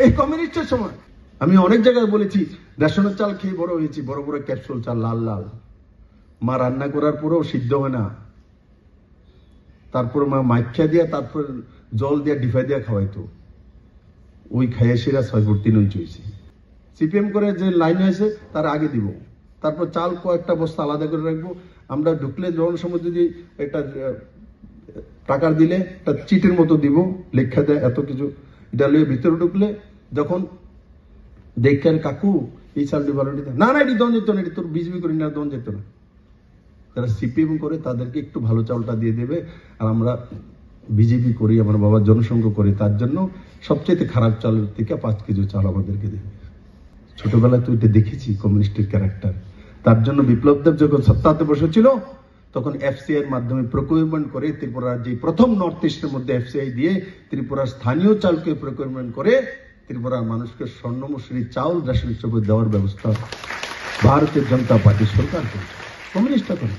এই কমিউনিস্টের সময় আমি অনেক জায়গায় বলেছি, রেশনের চাল খেয়ে বড় হয়েছি, বড় বড় ক্যাপসুল চাল, লাল লাল। মা রান্না করার পরেও সিদ্ধ হয় না, তারপর মা মাইখা দিয়া, তারপর জল দিয়া ডিফাই দিয়া খাওয়াইতো। ওই খাইয়া সেরা 6 ফুট 3 ইঞ্চি হয়েছে। সিপিএম করে যে লাইন হয়েছে তার আগে দিব, তারপর চাল কয়েকটা বস্তা আলাদা করে রাখবো। আমরা ঢুকলে জনসময় যদি একটা টাকা দিলে একটা চিটের মতো দিব, লেখা দেয় এত কিছু, এটা লিয়ে ভিতরে ঢুকলে যখন দেখেন কাকু এই চালটি ভালো না, না এটি দন যেত না, এটি তোর বিজবি করি না, দন যেত না। যারা সিপিএম করে তাদেরকে একটু ভালো চালটা দিয়ে দেবে, আর আমরা বিজেপি করি, আমার বাবা জনসংঘ করি, তার জন্য সবচেয়ে খারাপ চালের থেকে 5 কেজি চাল আমাদেরকে দেবে। ছোটবেলায় তো এটা দেখেছি কমিউনিস্টের ক্যারেক্টার। তার জন্য বিপ্লব দেব যখন সত্তাতে বসেছিল তখন এফসিআই এর মাধ্যমে প্রকিউরমেন্ট করে ত্রিপুরার যে প্রথম নর্থ ইস্টের মধ্যে এফসিআই দিয়ে ত্রিপুরার স্থানীয় চালকে প্রকিউরমেন্ট করে ত্রিপুরার মানুষকে স্বর্ণমসুরি চাউল রেশন হিসেবে দেওয়ার ব্যবস্থা ভারতীয় জনতা পার্টি সরকার করেছে, কমিউনিস্টরা করে।